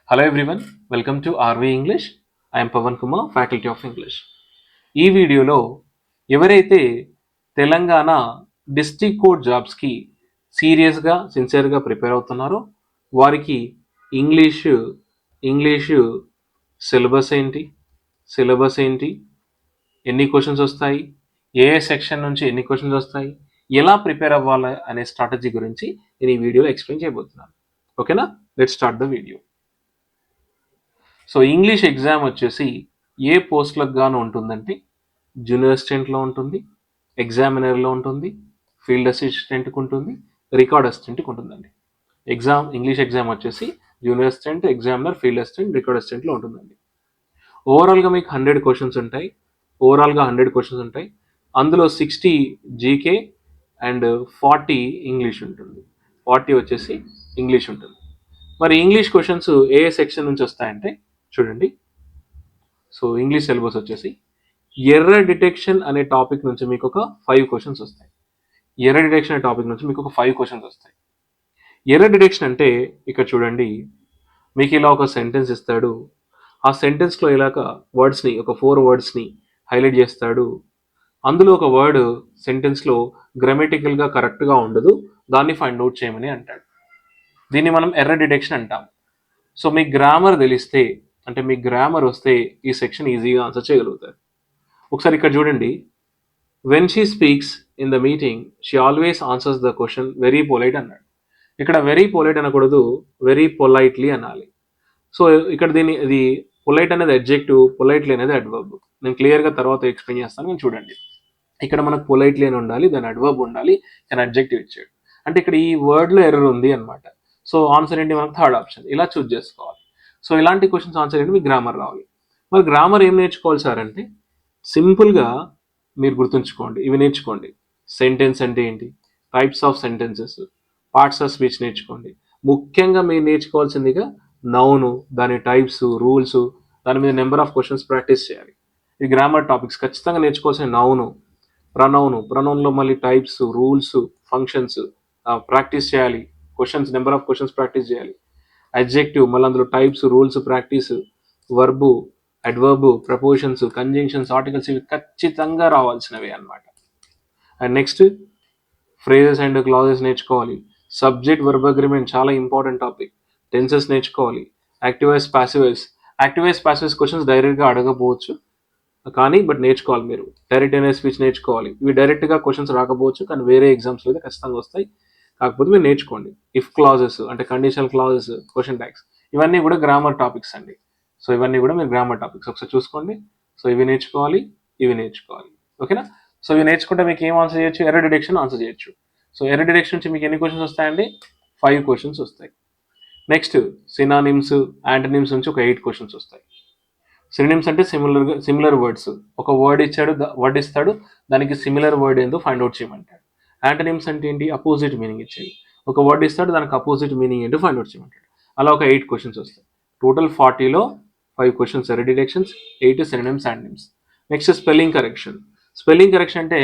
Hello everyone, welcome to RV English. I am Pavan Kumar, Faculty of English. ఈ వీడియోలో ఎవరైతే Telangana district court జాబ్స్కి సీరియస్గా సిన్సియర్గా ప్రిపేర్ అవుతున్నారో వారికి ఇంగ్లీషు ఇంగ్లీషు సిలబస్ ఏంటి సిలబస్ ఏంటి ఎన్ని క్వశ్చన్స్ వస్తాయి ఏ సెక్షన్ నుంచి ఎన్ని క్వశ్చన్స్ వస్తాయి ఎలా ప్రిపేర్ అవ్వాలి అనే స్ట్రాటజీ గురించి నేను ఈ వీడియోలో ఎక్స్ప్లెయిన్ చేయబోతున్నాను. ఓకేనా, let's start the video. So English exam వచ్చేసి ఏ పోస్టులకు గాను ఉంటుందంటే జూనియర్ అసిస్టెంట్లో ఉంటుంది, ఎగ్జామినర్లో ఉంటుంది, ఫీల్డ్ అసిస్టెంట్కి ఉంటుంది, రికార్డ్ అసిస్టెంట్కి ఉంటుందండి. ఇంగ్లీష్ ఎగ్జామ్ వచ్చేసి junior assistant, examiner, field assistant, record అసిస్టెంట్లో ఉంటుందండి. ఓవరాల్గా మీకు 100 క్వశ్చన్స్ ఉంటాయి. అందులో 60 జీకే అండ్ 40 ఇంగ్లీష్ ఉంటుంది. 40 వచ్చేసి ఇంగ్లీష్ ఉంటుంది. మరి ఇంగ్లీష్ క్వశ్చన్స్ ఏ సెక్షన్ నుంచి వస్తాయంటే చూడండి. సో ఇంగ్లీష్ సిలబస్ వచ్చేసి ఎర్రర్ డిటెక్షన్ అనే టాపిక్ నుంచి మీకు ఒక 5 క్వశ్చన్స్ వస్తాయి. ఎర్రర్ డిటెక్షన్ అనే టాపిక్ నుంచి మీకు ఒక 5 క్వశ్చన్స్ వస్తాయి. ఎర్రర్ డిటెక్షన్ అంటే ఇక్కడ చూడండి, మీకు ఇలా ఒక సెంటెన్స్ ఇస్తాడు. ఆ సెంటెన్స్లో ఇలాగ వర్డ్స్ని ఒక 4 వర్డ్స్ని హైలైట్ చేస్తాడు. అందులో ఒక వర్డ్ సెంటెన్స్లో గ్రామటికల్గా కరెక్ట్గా ఉండదు, దాన్ని ఫైండ్ అవుట్ చేయమని అంటాడు. దీన్ని మనం ఎర్రర్ డిటెక్షన్ అంటాం. సో మీకు గ్రామర్ తెలిస్తే, అంటే మీకు గ్రామర్ వస్తే ఈ సెక్షన్ ఈజీగా ఆన్సర్ చేయగలుగుతారు. ఒకసారి ఇక్కడ చూడండి, when she speaks in the meeting she always answers the question very polite అన్నాడు. ఇక్కడ వెరీ పొలైట్ అనకూడదు, వెరీ పొలైట్లీ అనాలి. సో ఇక్కడ ఇది పొలైట్ అనేది అడ్జెక్టివ్, పొలైట్లీ అనేది అడ్వర్బ్. నేను క్లియర్గా తర్వాత ఎక్స్ప్లెయిన్ చేస్తాను, నేను చూడండి. ఇక్కడ మనకు పొలైట్లీ అని ఉండాలి, దాని అడ్వర్బ్ ఉండాలి, దాని అడ్జెక్టివ్ ఇచ్చాడు. అంటే ఇక్కడ ఈ వర్డ్లో ఎర్రర్ ఉంది అనమాట. సో ఆన్సర్ ఏంటి, మనకు థర్డ్ ఆప్షన్. ఇలా చూస్ చేసుకోవాలి. సో ఇలాంటి క్వశ్చన్స్ ఆన్సర్ ఏంటి, మీకు గ్రామర్ రావాలి. మరి గ్రామర్ ఏం నేర్చుకోవాలి సార్ అంటే సింపుల్గా మీరు గుర్తుంచుకోండి, ఇవి నేర్చుకోండి. సెంటెన్స్ అంటే ఏంటి, types of sentences, parts of speech నేర్చుకోండి. ముఖ్యంగా మీరు నేర్చుకోవాల్సిందిగా నౌను, దాని టైప్స్, రూల్స్, దాని మీద నెంబర్ ఆఫ్ క్వశ్చన్స్ ప్రాక్టీస్ చేయాలి. ఈ గ్రామర్ టాపిక్స్ ఖచ్చితంగా నేర్చుకోవాల్సిన నౌను, ప్రొనౌన్లో మళ్ళీ టైప్స్, రూల్స్, ఫంక్షన్స్ ప్రాక్టీస్ చేయాలి. Questions, number of questions practice చేయాలి. అడ్జెక్టివ్, మళ్ళీ అందులో types, rules practice, verb, adverb, prepositions, conjunctions, articles, ఇవి ఖచ్చితంగా రావాల్సినవి అన్నమాట. And next phrases and clauses నేర్చుకోవాలి. సబ్జెక్ట్ వర్బ్ అగ్రిమెంట్ చాలా ఇంపార్టెంట్ టాపిక్. టెన్సెస్ నేర్చుకోవాలి. యాక్టివైజ్ ప్యాసివైజ్ క్వశ్చన్స్ డైరెక్ట్గా అడగకపోవచ్చు, కానీ బట్ నేర్చుకోవాలి. మీరు డైరెక్ట్ అనే స్పీచ్ నేర్చుకోవాలి. ఇవి డైరెక్ట్గా క్వశ్చన్స్ రాకపోవచ్చు, కానీ వేరే ఎగ్జామ్స్లో అయితే ఖచ్చితంగా వస్తాయి. కాకపోతే మీరు నేర్చుకోండి. ఇఫ్ క్లాజెస్ అంటే కండిషనల్ క్లాజెస్, క్వశ్చన్ ట్యాగ్స్, ఇవన్నీ కూడా గ్రామర్ టాపిక్స్ అండి. సో ఇవన్నీ కూడా మీరు గ్రామర్ టాపిక్స్ ఒకసారి చూసుకోండి. సో ఇవి నేర్చుకోవాలి. ఓకేనా. సో ఇవి నేర్చుకుంటే మీకు ఏం ఆన్సర్ చేయొచ్చు, ఎర్రర్ డిటెక్షన్ ఆన్సర్ చేయొచ్చు. సో ఎర్రర్ డిటెక్షన్ నుంచి మీకు ఎన్ని క్వశ్చన్స్ వస్తాయండి, 5 క్వశ్చన్స్ వస్తాయి. నెక్స్ట్ సినానిమ్స్, యాంటనిమ్స్ నుంచి ఒక 8 క్వశ్చన్స్ వస్తాయి. సినానిమ్స్ అంటే సిమిలర్ వర్డ్స్. ఒక వర్డ్ ఇస్తాడు, దానికి సిమిలర్ వర్డ్ ఏందో ఫైండ్ అవుట్ చేయమంటాడు. యాంటనిమ్స్ అంటే ఏంటి, అపోజిట్ మీనింగ్ ఇచ్చేది. ఒక వర్డ్ ఇస్తాడు, దానికి అపోజిట్ మీనింగ్ ఏంటో ఫైండ్ అవుట్ చేయమంటాడు. అలా ఒక 8 క్వశ్చన్స్ వస్తాయి. టోటల్ 40లో 5 questions error detections, 8 synonyms, antonyms. Next spelling correction. Spelling correction అంటే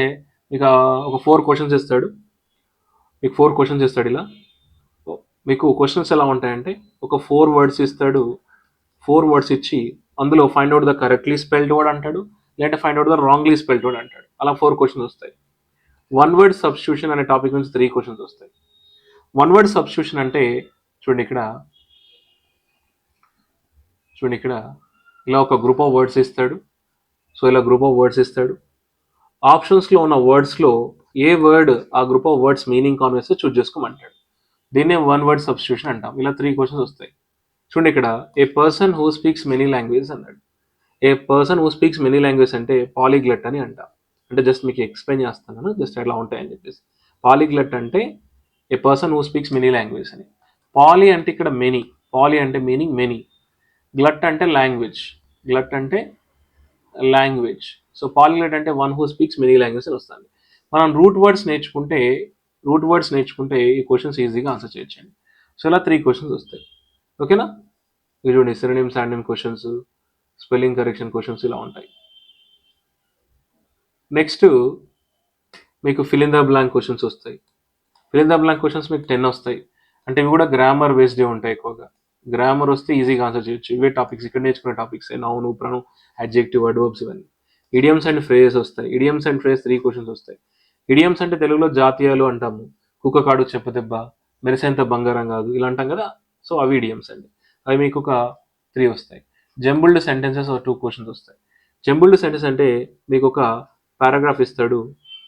మీకు ఒక 4 క్వశ్చన్స్ ఇస్తాడు. ఇలా మీకు క్వశ్చన్స్ ఎలా ఉంటాయంటే, ఒక 4 వర్డ్స్ ఇస్తాడు. 4 వర్డ్స్ ఇచ్చి అందులో find out the correctly spelled word అంటాడు, లేదంటే find out the wrongly spelled word అంటాడు. అలా 4 క్వశ్చన్స్ వస్తాయి. 1 వర్డ్ సబ్స్టిట్యూషన్ అనే టాపిక్ నుంచి 3 క్వశ్చన్స్ వస్తాయి. 1 వర్డ్ సబ్స్టిట్యూషన్ అంటే చూడండి ఇక్కడ ఇలా ఒక గ్రూప్ ఆఫ్ వర్డ్స్ ఇస్తాడు. సో ఇలా గ్రూప్ ఆఫ్ వర్డ్స్ ఇస్తాడు. ఆప్షన్స్లో ఉన్న వర్డ్స్లో ఏ వర్డ్ ఆ గ్రూప్ ఆఫ్ వర్డ్స్ మీనింగ్ కాన్వేస్తే చూస్ చేసుకోమంటాడు. దీన్నే 1 వర్డ్ సబ్స్టిట్యూషన్ అంటాం. ఇలా 3 క్వశ్చన్స్ వస్తాయి. చూడండి ఇక్కడ a person who speaks many languages అన్నాడు. A person who speaks many language అంటే పాలీగ్లట్ అని అంటాం. అంటే జస్ట్ మీకు ఎక్స్ప్లెయిన్ చేస్తున్నాను, జస్ట్ ఎట్లా ఉంటాయని చెప్పేసి. పాలీగ్లట్ అంటే a person who speaks many language అని. పాలీ అంటే ఇక్కడ మెనీ, పాలీ అంటే మీనింగ్ మెనీ. గ్లట్ అంటే లాంగ్వేజ్. సో పాలీగ్లట్ అంటే one who speaks many language అని వస్తుంది. మనం రూట్ వర్డ్స్ నేర్చుకుంటే ఈ క్వశ్చన్స్ ఈజీగా ఆన్సర్ చేయొచ్చండి. సో ఇలా 3 క్వశ్చన్స్ వస్తాయి. ఓకేనా. ఇది చూడండి, synonyms, antonym questions, spelling correction questions ఇలా ఉంటాయి. నెక్స్ట్ మీకు fill in the blank questions వస్తాయి. Fill in the blank questions మీకు 10 వస్తాయి. అంటే ఇవి కూడా గ్రామర్ బేస్డే ఉంటాయి ఎక్కువగా. గ్రామర్ వస్తే ఈజీగా ఆన్సర్ చేయొచ్చు. ఇవే టాపిక్స్ ఇక్కడ నేర్చుకునే topics noun, pronoun, adjective, adverbs ఇవన్నీ. ఇడియమ్స్ అండ్ ఫ్రేజెస్ వస్తాయి. ఇడియమ్స్ అండ్ ఫ్రేజ్ 3 క్వశ్చన్స్ వస్తాయి. ఇడియమ్స్ అంటే తెలుగులో జాతీయాలు అంటాము. కుక్క కాడు చెప్పదెబ్బ, మెరిసేంత బంగారం కాదు ఇలా అంటాం కదా. సో అవి ఇడియమ్స్ అండి. అవి మీకు ఒక 3 వస్తాయి. జంబుల్డ్ సెంటెన్సెస్ ఒక 2 క్వశ్చన్స్ వస్తాయి. జంబుల్డ్ సెంటెన్స్ అంటే మీకు ఒక పారాగ్రాఫ్ ఇస్తాడు.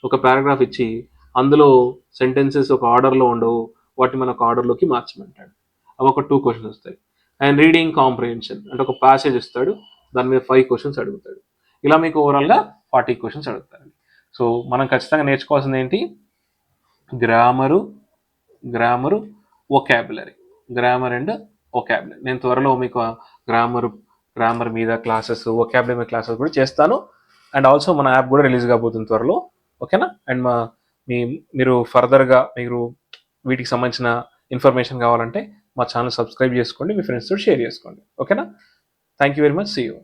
ఒక పారాగ్రాఫ్ ఇచ్చి అందులో సెంటెన్సెస్ ఒక ఆర్డర్లో ఉండవు, వాటిని మన ఒక ఆర్డర్లోకి మార్చమంటాడు. అవి ఒక 2 క్వశ్చన్స్ వస్తాయి. అండ్ రీడింగ్ కాంప్రిహెన్షన్ అంటే ఒక ప్యాసేజ్ ఇస్తాడు, దాని మీద 5 క్వశ్చన్స్ అడుగుతాడు. ఇలా మీకు ఓవరాల్గా 40 క్వశ్చన్స్ అడుగుతారండి. సో మనం ఖచ్చితంగా నేర్చుకోవాల్సింది ఏంటి? Grammar, grammar, vocabulary, grammar and vocabulary. నేను త్వరలో మీకు గ్రామర్ మీద క్లాసెస్, వొకాబులరీ మీద క్లాసెస్ కూడా చేస్తాను. అండ్ ఆల్సో మన యాప్ కూడా రిలీజ్ కాబోతుంది త్వరలో. ఓకేనా? అండ్ మీరు ఫర్దర్గా మీరు వీటికి సంబంధించిన ఇన్ఫర్మేషన్ కావాలంటే మా ఛానల్ సబ్స్క్రైబ్ చేసుకోండి, మీ ఫ్రెండ్స్తో షేర్ చేసుకోండి. ఓకేనా? Thank you very much. See you.